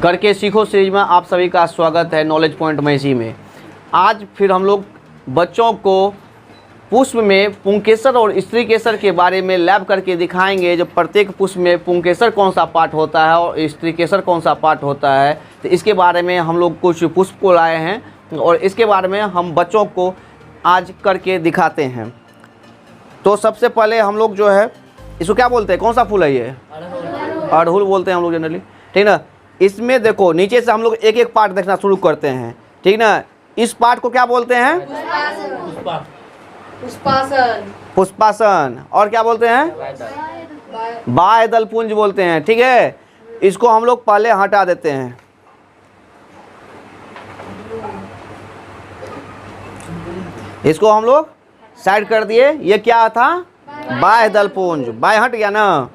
करके सीखो सीरीज में आप सभी का स्वागत है नॉलेज पॉइंट में। इसी में आज फिर हम लोग बच्चों को पुष्प में पुंकेसर और स्त्रीकेसर के बारे में लैब करके दिखाएंगे। जो प्रत्येक पुष्प में पुंकेसर कौन सा पार्ट होता है और स्त्रीकेसर कौन सा पार्ट होता है, तो इसके बारे में हम लोग कुछ पुष्प को लाए हैं और इसके बारे में हम बच्चों को आज करके दिखाते हैं। तो सबसे पहले हम लोग जो है इसको क्या बोलते हैं, कौन सा फूल है ये? अड़हुल बोलते हैं हम लोग जनरली, ठीक ना। इसमें देखो नीचे से हम लोग एक एक पार्ट देखना शुरू करते हैं, ठीक ना। इस पार्ट को क्या बोलते हैं? पुष्पासन। पुष्पासन। और क्या बोलते हैं? बाह्य दल पुंज बोलते हैं, ठीक है। इसको हम लोग पहले हटा देते हैं। इसको हम लोग साइड कर दिए। ये क्या था? बाह्य दल पुंज। बाह्य हट गया ना।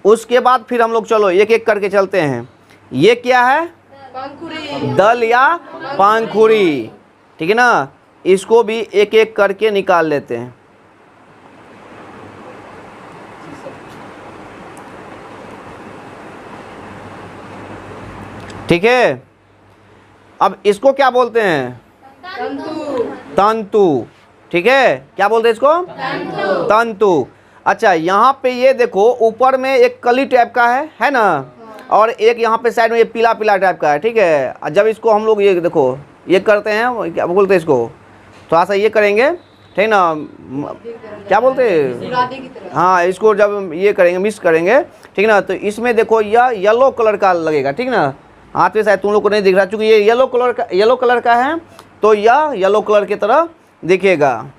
उसके बाद फिर हम लोग चलो एक एक करके चलते हैं। ये क्या है? पंखुड़ी। दल या पंखुड़ी, ठीक है ना। इसको भी एक एक करके निकाल लेते हैं। ठीक है। अब इसको क्या बोलते हैं? तंतु। तंतु, ठीक है। क्या बोलते हैं इसको? तंतु। तंतु। अच्छा, यहाँ पे ये देखो ऊपर में एक कली टाइप का है ना, और एक यहाँ पे साइड में ये पीला पीला टाइप का है, ठीक है। जब इसको हम लोग ये देखो ये करते हैं, क्या बोलते हैं इसको, थोड़ा सा ये करेंगे, ठीक ना, क्या बोलते हैं, हाँ, इसको जब ये करेंगे मिक्स करेंगे, ठीक ना, तो इसमें देखो यह येलो कलर का लगेगा, ठीक ना। हाथ में शायद तुम लोग को नहीं दिख रहा, चूँकि ये येलो कलर का है तो यह येलो कलर की तरह दिखेगा,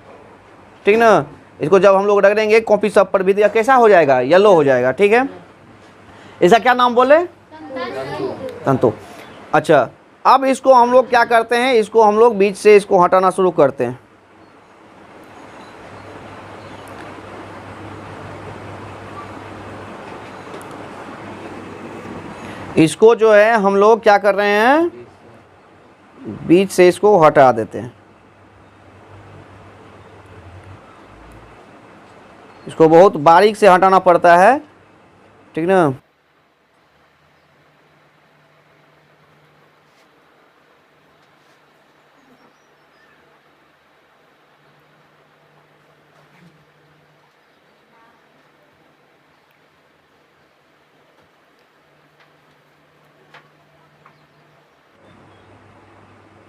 ठीक ना। इसको जब हम लोग रख देंगे कॉपी सब पर भी दिया कैसा हो जाएगा? येलो हो जाएगा, ठीक है। इसका क्या नाम बोले? तंतु। अच्छा, अब इसको हम लोग क्या करते हैं, इसको हम लोग बीच से इसको हटाना शुरू करते हैं। इसको जो है हम लोग क्या कर रहे हैं, बीच से इसको हटा देते हैं। इसको बहुत बारीक से हटाना पड़ता है, ठीक ना।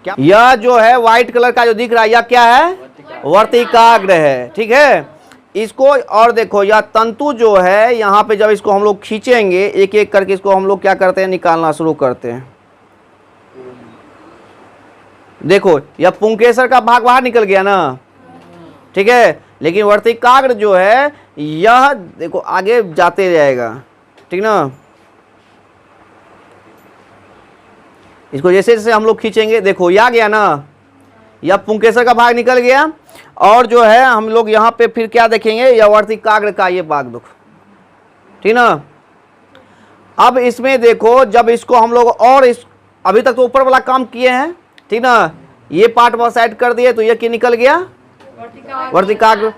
क्या यह जो है व्हाइट कलर का जो दिख रहा है यह क्या है? वर्तिकाग्र है, ठीक है। इसको और देखो यह तंतु जो है यहाँ पे जब इसको हम लोग खींचेंगे एक एक करके इसको हम लोग क्या करते हैं, निकालना शुरू करते हैं। देखो यह पुंकेसर का भाग बाहर निकल गया ना, ठीक है। लेकिन वर्तिकाग्र जो है यह देखो आगे जाते जाएगा, ठीक ना। इसको जैसे जैसे हम लोग खींचेंगे देखो यह आ गया ना, यह पुंकेसर का भाग निकल गया। और जो है हम लोग यहाँ पे फिर क्या देखेंगे, यह वर्तिकाग्र का ये भाग देखो, ठीक ना। अब इसमें देखो जब इसको हम लोग और इस अभी तक तो ऊपर वाला काम किए हैं, ठीक ना। ये पार्ट वहाँ साइड कर दिए तो ये क्या निकल गया? वर्तिकाग्र।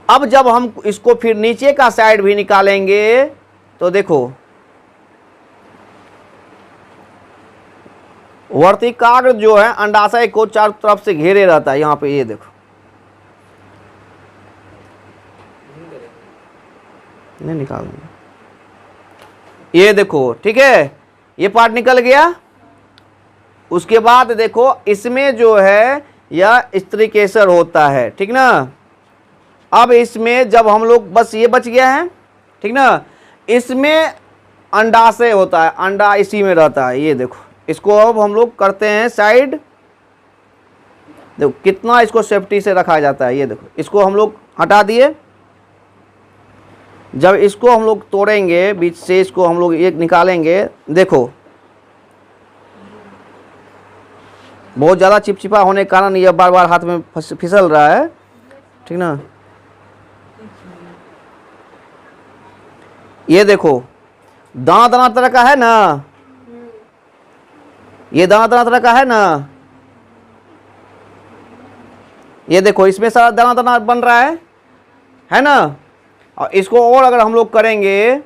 अब जब हम इसको फिर नीचे का साइड भी निकालेंगे तो देखो वर्तिकाग्र जो है अंडाशय को चारों तरफ से घेरे रहता है। यहाँ पे ये देखो, नहीं निकालेंगे, ये देखो, ठीक है। ये पार्ट निकल गया। उसके बाद देखो इसमें जो है यह स्त्रीकेसर होता है, ठीक ना। अब इसमें जब हम लोग बस ये बच गया है, ठीक ना। इसमें अंडाशय होता है, अंडा इसी में रहता है, ये देखो। इसको अब हम लोग करते हैं साइड। देखो कितना इसको सेफ्टी से रखा जाता है, ये देखो। इसको हम लोग हटा दिए। जब इसको हम लोग तोड़ेंगे बीच से, इसको हम लोग एक निकालेंगे, देखो बहुत ज़्यादा चिपचिपा होने के कारण यह बार बार हाथ में फिसल रहा है, ठीक ना। ये देखो दाना दाना तरह का है ना, ये दाना दाना तरह का है ना, ये देखो इसमें सारा दाना दाना बन रहा है ना। और इसको और अगर हम लोग करेंगे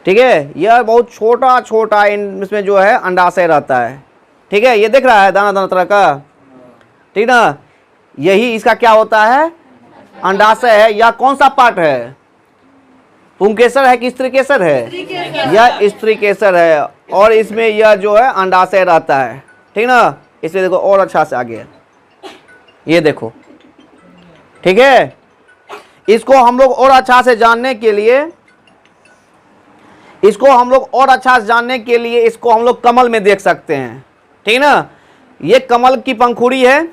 ठीक है, यह बहुत छोटा छोटा इसमें जो है अंडाशय रहता है। ठीक है, ये दिख रहा है दाना दाना तरह का, ठीक ना, यही इसका क्या होता है, अंडाशय है। या कौन सा पार्ट है, पुंकेसर है कि स्त्रीकेसर है, यह स्त्रीकेसर है। और इसमें यह जो है अंडाशय रहता है, ठीक ना। इसमें देखो और अच्छा से आगे, ये देखो, ठीक है। इसको हम लोग और अच्छा से जानने के लिए, इसको हम लोग कमल में देख सकते हैं, ठीक ना। ये कमल की पंखुड़ी है,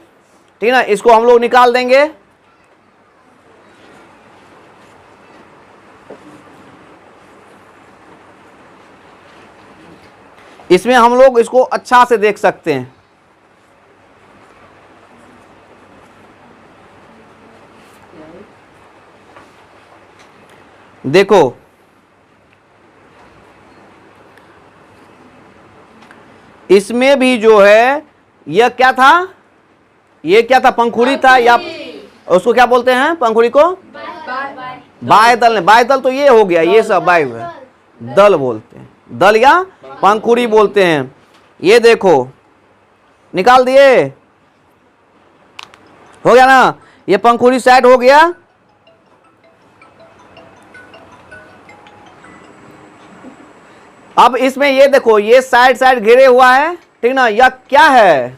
ठीक ना, इसको हम लोग निकाल देंगे। इसमें हम लोग इसको अच्छा से देख सकते हैं। देखो, इसमें भी जो है यह क्या था, ये क्या था, पंखुड़ी था, या उसको क्या बोलते हैं पंखुड़ी को, बायदल। बायदल तो ये हो गया, ये सब बाय दल बोलते हैं, दल या पंखुड़ी बोलते हैं। ये देखो निकाल दिए, हो गया ना, ये पंखुड़ी साइड हो गया। अब इसमें ये देखो, ये साइड साइड घिरे हुआ है, ठीक ना। यह क्या है,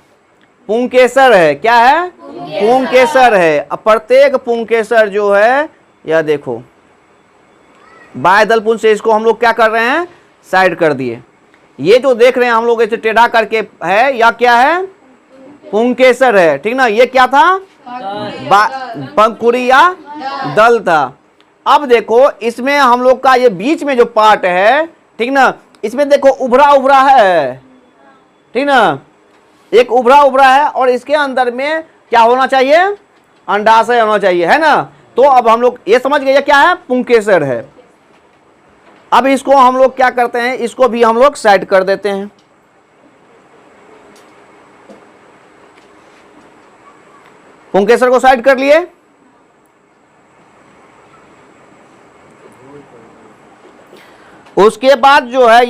पुंकेसर है। क्या है, पुंकेसर है। अब प्रत्येक पुंकेसर जो है, यह देखो बायदल पुंज से इसको हम लोग क्या कर रहे हैं, साइड कर दिए। ये जो देख रहे हैं हम लोग ऐसे टेढ़ा करके है, या क्या है, पुंकेसर है, ठीक ना। ये क्या था, पंखुड़ी या दल था। अब देखो इसमें हम लोग का ये बीच में जो पार्ट है, ठीक ना, इसमें देखो उभरा उभरा है, ठीक ना, एक उभरा उभरा है। और इसके अंदर में क्या होना चाहिए, अंडाशय होना चाहिए, है ना। तो अब हम लोग ये समझ गए क्या है, पुंकेसर है। अब इसको हम लोग क्या करते हैं, इसको भी हम लोग साइड कर देते हैं। पुंकेसर को साइड कर लिए। उसके बाद जो है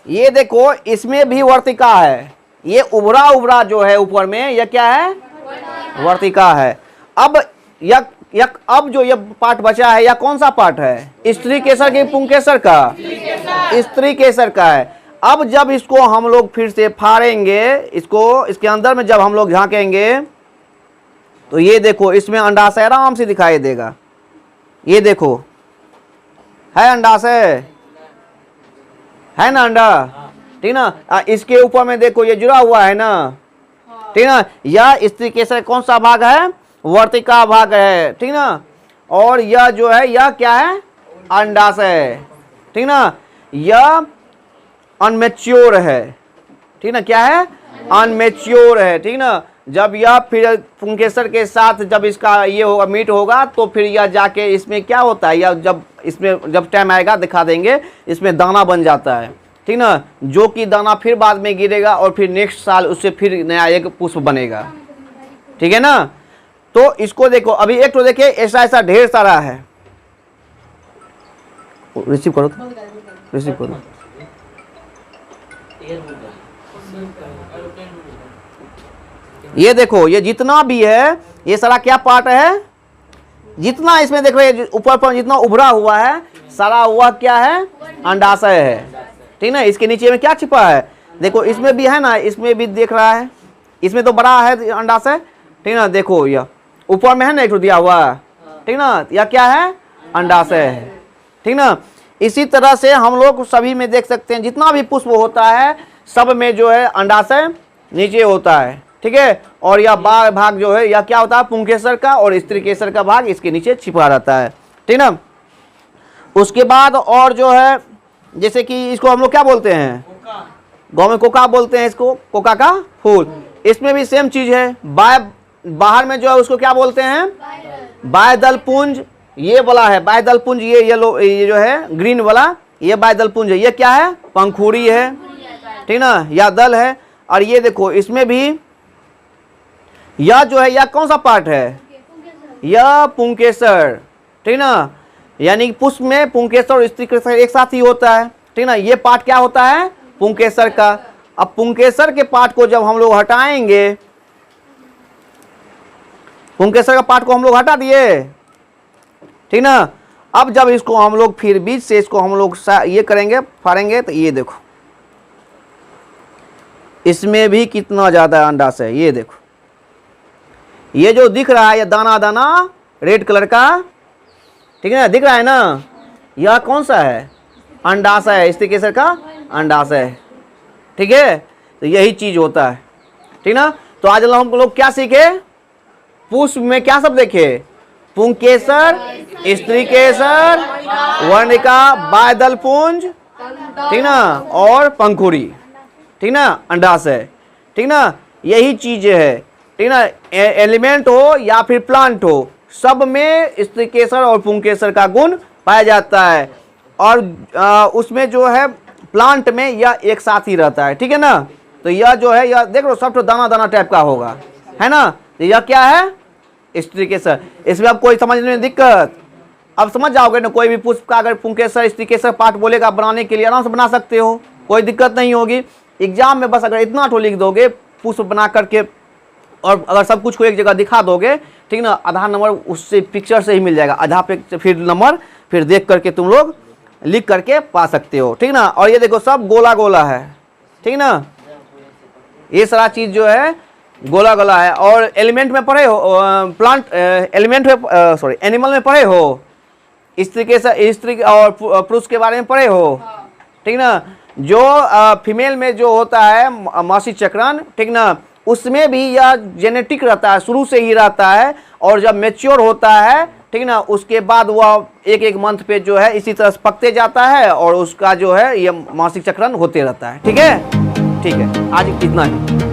ये देखो, इसमें भी वर्तिका है। ये उभरा उभरा जो है ऊपर में, यह क्या है, वर्तिका है। अब अब जो ये पार्ट बचा है, या कौन सा पार्ट है, स्त्रीकेसर के पुंकेसर का, स्त्रीकेसर का है। अब जब इसको हम लोग फिर से फाड़ेंगे, इसको इसके अंदर में जब हम लोग झांकेंगे, तो ये देखो इसमें अंडाशय आराम से दिखाई देगा। ये देखो है अंडाशय, है ना, अंडा, ठीक ना। इसके ऊपर में देखो ये जुड़ा हुआ है ना, ठीक ना। यह स्त्रीकेसर कौन सा भाग है, वर्तिका भाग है, ठीक ना। और यह जो है, यह क्या है, अंडाशय, ठीक ना। यह अनमेच्योर है, ठीक ना। क्या है, अनमेच्योर है, ठीक ना। जब यह फिर पुंकेसर के साथ जब इसका ये होगा, मीट होगा, तो फिर यह जाके इसमें क्या होता है, या जब इसमें जब टाइम आएगा दिखा देंगे, इसमें दाना बन जाता है, ठीक ना। जो कि दाना फिर बाद में गिरेगा और फिर नेक्स्ट साल उससे फिर नया एक पुष्प बनेगा, ठीक है ना। तो इसको देखो, अभी एक तो देखिए ऐसा ऐसा ढेर सारा है। रिसीव करो, रिसीव करो। ये देखो, ये जितना भी है, ये सारा क्या पार्ट है, जितना इसमें देख रहे हैं ऊपर पर जितना उभरा हुआ है, सारा वह क्या है, अंडाशय है, ठीक ना। इसके नीचे में क्या छिपा है, देखो इसमें भी है ना, इसमें भी देख रहा है, इसमें तो बड़ा है अंडाशय, ठीक ना। देखो यह ऊपर में है ना, एक तो दिया हुआ, ठीक ना। यह क्या है, अंडाशय है, ठीक ना। इसी तरह से हम लोग सभी में देख सकते हैं, जितना भी पुष्प होता है सब में जो है अंडाशय नीचे होता है, ठीक है। और यह भाग जो है, यह क्या होता है, पुंकेसर का और स्त्रीकेसर का भाग इसके नीचे छिपा रहता है, ठीक ना। उसके बाद और जो है, जैसे कि इसको हम लोग क्या बोलते हैं, गाँव में कोका बोलते हैं, इसको कोका का फूल। इसमें भी सेम चीज है, बाहर में जो है उसको क्या बोलते हैं, बायदल पुंज। ये वाला है बायदल पुंज, ये येलो, ये जो है ग्रीन वाला, ये बायदल पुंज है। ये क्या है, पंखुड़ी है, ठीक ना, या दल है। और ये देखो इसमें भी यह जो है, यह कौन सा पार्ट है, यह पुंकेसर, ठीक ना। यानी कि पुष्प में पुंकेसर और स्त्रीकेसर एक साथ ही होता है, ठीक ना। ये पार्ट क्या होता है, पुंकेसर का। अब पुंकेसर के पार्ट को जब हम लोग हटाएंगे, पुंकेसर का पार्ट को हम लोग हटा दिए, ठीक ना। अब जब इसको हम लोग फिर बीच से इसको हम लोग ये करेंगे, फाड़ेंगे, तो ये देखो इसमें भी कितना ज्यादा अंडाशय है। ये देखो, ये जो दिख रहा है ये दाना दाना रेड कलर का, ठीक है ना, दिख रहा है ना, यह कौन सा है, अंडाशय है, स्त्रीकेसर का अंडाशय है, ठीक है। तो यही चीज होता है, ठीक ना। तो आज हम लोग क्या सीखे, पुष्प में क्या सब देखे, पुंकेसर, स्त्रीकेसर, वर्णिका, बाह्यदल पुंज, ठीक ना, और पंखुड़ी, ठीक ना, अंडाशय, ठीक ना। यही चीज है, ठीक ना। एलिमेंट हो या फिर प्लांट हो, सब में स्त्रीकेसर और पुंकेसर का गुण पाया जाता है। और उसमें जो है प्लांट में यह एक साथ ही रहता है, ठीक है ना। तो यह जो है, यह देख लो सब तो दाना दाना टाइप का होगा, है ना। तो यह क्या है, स्त्रीकेसर। इसमें अब कोई समझने में दिक्कत, अब समझ जाओगे ना। कोई भी पुष्प का अगर पुंकेसर स्त्रीकेसर पार्ट बोलेगा बनाने के लिए, आराम से बना सकते हो, कोई दिक्कत नहीं होगी। एग्जाम में बस अगर इतना ठो लिख दोगे पुष्प बना करके, और अगर सब कुछ को एक जगह दिखा दोगे, ठीक ना, आधा नंबर उससे पिक्चर से ही मिल जाएगा, आधा पे फिर नंबर फिर देख करके तुम लोग लिख करके पा सकते हो, ठीक ना। और ये देखो सब गोला गोला है, ठीक ना, ये सारा चीज जो है गोला गोला है। और एलिमेंट में पढ़े हो, प्लांट एलिमेंट में सॉरी एनिमल में पढ़े हो, स्त्री और पुरुष के बारे में पढ़े हो, ठीक ना। जो फीमेल में जो होता है मासिक चक्रण, ठीक ना, उसमें भी यह जेनेटिक रहता है, शुरू से ही रहता है। और जब मैच्योर होता है, ठीक ना, उसके बाद वह एक एक मंथ पे जो है इसी तरह पकते जाता है, और उसका जो है ये मासिक चक्रण होते रहता है, ठीक है। ठीक है, आज इतना ही।